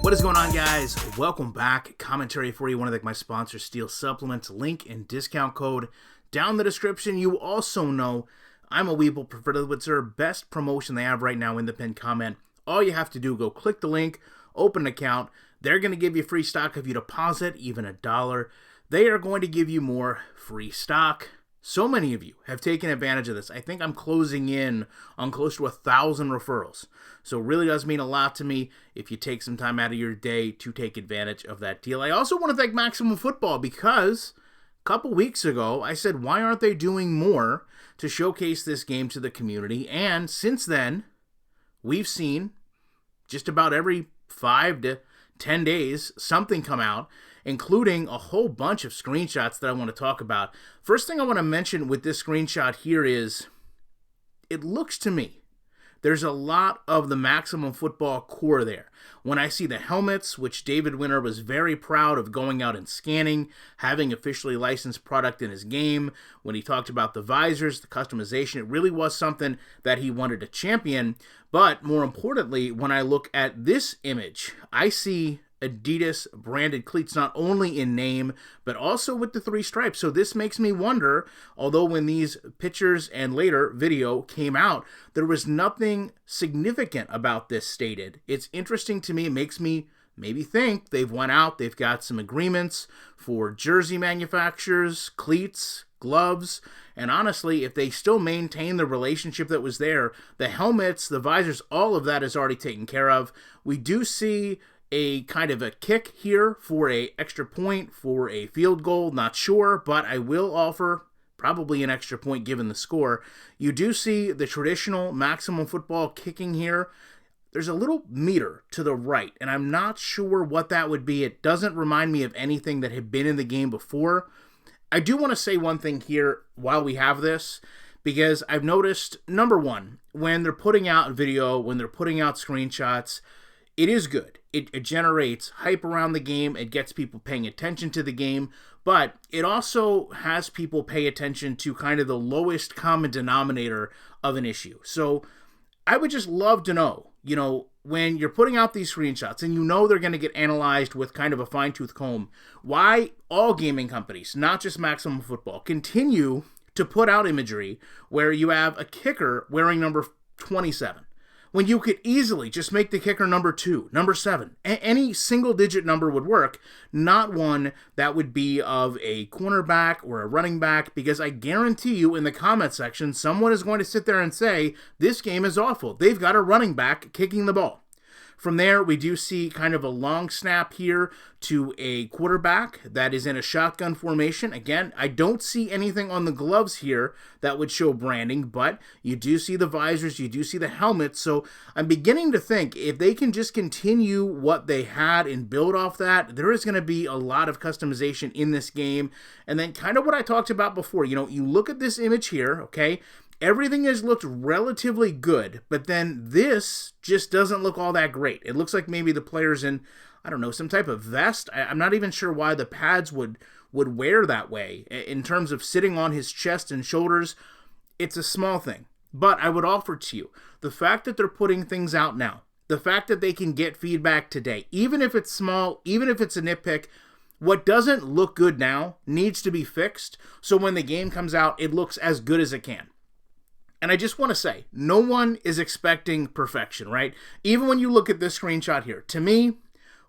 What is going on, guys? Welcome back. Commentary for you. Want to thank my sponsor, Steel Supplements. Link and discount code down in the description. You also know I'm a Weeble. Prefer to observe best promotion they have right now in the pinned comment. All you have to do, go click the link, open an account. They're going to give you free stock if you deposit even $1. They are going to give you more free stock. So many of you have taken advantage of this. I think I'm closing in on close to 1,000 referrals. So it really does mean a lot to me if you take some time out of your day to take advantage of that deal. I also want to thank Maximum Football because a couple weeks ago I said, why aren't they doing more to showcase this game to the community? And since then, we've seen just about every 5 to 10 days something come out, including a whole bunch of screenshots that I want to talk about. First thing I want to mention with this screenshot here is, it looks to me, there's a lot of the Maximum Football core there. When I see the helmets, which David Winter was very proud of going out and scanning, having officially licensed product in his game, when he talked about the visors, the customization, it really was something that he wanted to champion. But more importantly, when I look at this image, I see Adidas branded cleats, not only in name, but also with the 3 stripes. So this makes me wonder, although when these pictures and later video came out, there was nothing significant about this stated. It's interesting to me. It makes me maybe think they've went out, they've got some agreements for jersey manufacturers, cleats, gloves, and honestly, if they still maintain the relationship that was there, the helmets, the visors, all of that is already taken care of. We do see a kind of a kick here for a extra point, for a field goal, not sure, but I will offer probably an extra point given the score. You do see the traditional Maximum Football kicking here. There's a little meter to the right, and I'm not sure what that would be. It doesn't remind me of anything that had been in the game before. I do want to say one thing here while we have this, because I've noticed, number one, when they're putting out video, when they're putting out screenshots, it is good. It generates hype around the game. It gets people paying attention to the game. But it also has people pay attention to kind of the lowest common denominator of an issue. So I would just love to know, when you're putting out these screenshots and they're going to get analyzed with kind of a fine-tooth comb, why all gaming companies, not just Maximum Football, continue to put out imagery where you have a kicker wearing number 27. When you could easily just make the kicker number 2, number 7. Any single-digit number would work, not one that would be of a cornerback or a running back, because I guarantee you in the comment section, someone is going to sit there and say, this game is awful. They've got a running back kicking the ball. From there, we do see kind of a long snap here to a quarterback that is in a shotgun formation. Again, I don't see anything on the gloves here that would show branding, but you do see the visors, you do see the helmets. So I'm beginning to think if they can just continue what they had and build off that, there is going to be a lot of customization in this game. And then kind of what I talked about before, you look at this image here, okay? Everything has looked relatively good, but then this just doesn't look all that great. It looks like maybe the player's in, I don't know, some type of vest. I'm not even sure why the pads would wear that way. In terms of sitting on his chest and shoulders, it's a small thing. But I would offer to you, the fact that they're putting things out now, the fact that they can get feedback today, even if it's small, even if it's a nitpick, what doesn't look good now needs to be fixed, so when the game comes out, it looks as good as it can. And I just want to say, no one is expecting perfection, right? Even when you look at this screenshot here, to me,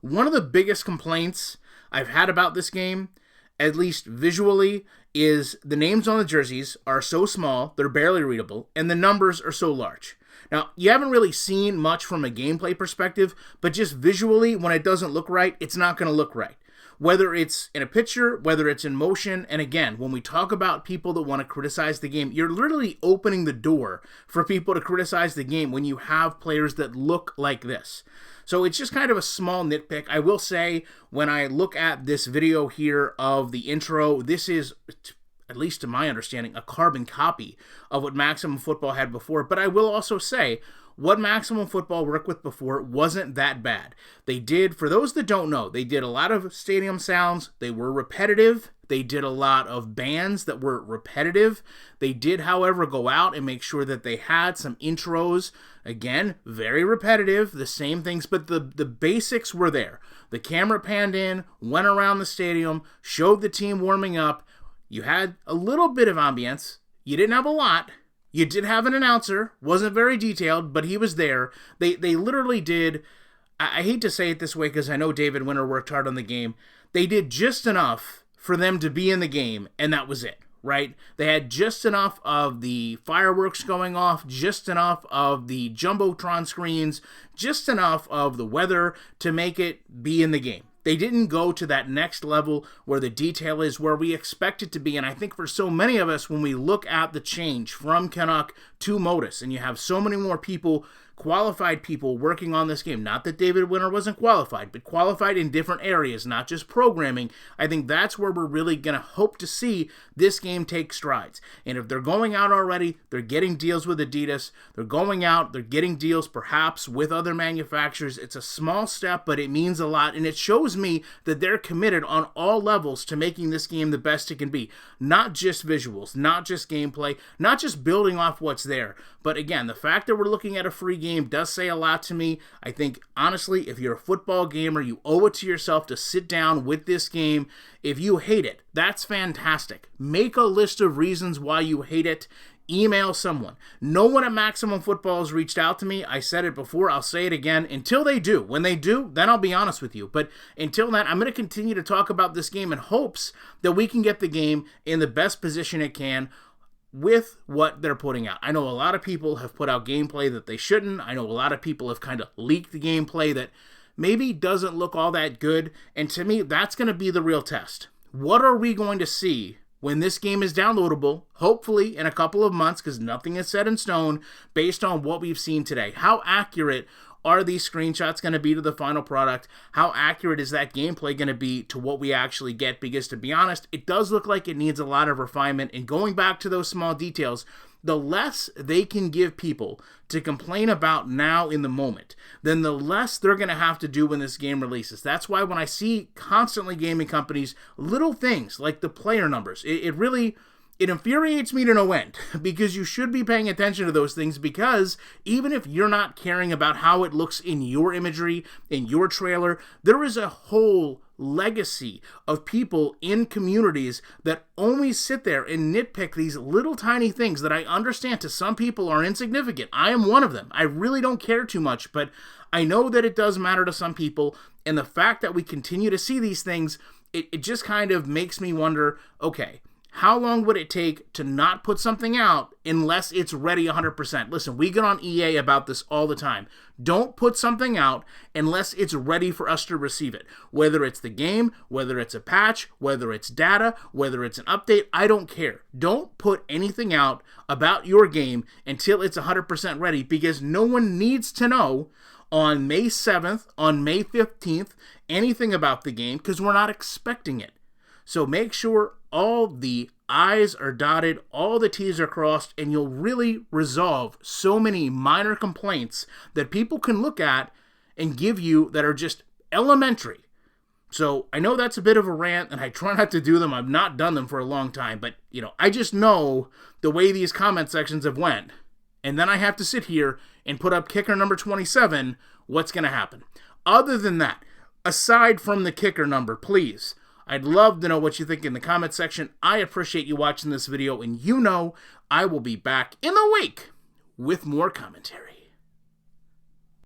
one of the biggest complaints I've had about this game, at least visually, is the names on the jerseys are so small, they're barely readable, and the numbers are so large. Now, you haven't really seen much from a gameplay perspective, but just visually, when it doesn't look right, it's not going to look right. Whether it's in a picture, whether it's in motion, and again, when we talk about people that want to criticize the game, you're literally opening the door for people to criticize the game when you have players that look like this. So it's just kind of a small nitpick. I will say, when I look at this video here of the intro, this is, at least to my understanding, a carbon copy of what Maximum Football had before. But I will also say, what Maximum Football worked with before wasn't that bad. They did, for those that don't know, they did a lot of stadium sounds. They were repetitive, They did a lot of bands that were repetitive. They did, however, go out and make sure that they had some intros. Again, very repetitive, the same things, but the basics were there. The camera panned in, went around the stadium, showed the team warming up. You had a little bit of ambience. You didn't have a lot. You did have an announcer. Wasn't very detailed, but he was there. They literally did, I hate to say it this way because I know David Winter worked hard on the game. They did just enough for them to be in the game, and that was it, right? They had just enough of the fireworks going off, just enough of the Jumbotron screens, just enough of the weather to make it be in the game. They didn't go to that next level where the detail is where we expect it to be. And I think for so many of us, when we look at the change from Canuck to Modus, and you have so many more people, qualified people working on this game, not that David Winter wasn't qualified, but qualified in different areas, not just programming, I think that's where we're really going to hope to see this game take strides. And if they're going out already, they're getting deals with Adidas, they're going out, they're getting deals perhaps with other manufacturers. It's a small step, but it means a lot, and it shows me that they're committed on all levels to making this game the best it can be. Not just visuals, not just gameplay, not just building off what's there, but again, the fact that we're looking at a free game does say a lot to me. I think, honestly, if you're a football gamer, you owe it to yourself to sit down with this game. If you hate it, that's fantastic. Make a list of reasons why you hate it. Email someone. No one at Maximum Football has reached out to me. I said it before. I'll say it again. Until they do. When they do, then I'll be honest with you. But until then, I'm going to continue to talk about this game in hopes that we can get the game in the best position it can with what they're putting out. I know a lot of people have put out gameplay that they shouldn't. I know a lot of people have kind of leaked the gameplay that maybe doesn't look all that good. And to me, that's going to be the real test. What are we going to see when this game is downloadable, hopefully in a couple of months, because nothing is set in stone based on what we've seen today? How accurate are these screenshots going to be to the final product? How accurate is that gameplay going to be to what we actually get? Because to be honest, it does look like it needs a lot of refinement. And going back to those small details, the less they can give people to complain about now in the moment, then the less they're going to have to do when this game releases. That's why when I see constantly gaming companies, little things like the player numbers, it infuriates me to no end, because you should be paying attention to those things, because even if you're not caring about how it looks in your imagery, in your trailer, there is a whole legacy of people in communities that only sit there and nitpick these little tiny things that I understand to some people are insignificant. I am one of them. I really don't care too much, but I know that it does matter to some people, and the fact that we continue to see these things, it just kind of makes me wonder, okay, how long would it take to not put something out unless it's ready 100%? Listen, we get on EA about this all the time. Don't put something out unless it's ready for us to receive it. Whether it's the game, whether it's a patch, whether it's data, whether it's an update, I don't care. Don't put anything out about your game until it's 100% ready, because no one needs to know on May 7th, on May 15th, anything about the game, because we're not expecting it. So make sure all the I's are dotted, all the T's are crossed, and you'll really resolve so many minor complaints that people can look at and give you that are just elementary. So I know that's a bit of a rant, and I try not to do them. I've not done them for a long time, but I just know the way these comment sections have went. And then I have to sit here and put up kicker number 27. What's going to happen? Other than that, aside from the kicker number, please, I'd love to know what you think in the comment section. I appreciate you watching this video, and I will be back in a week with more commentary.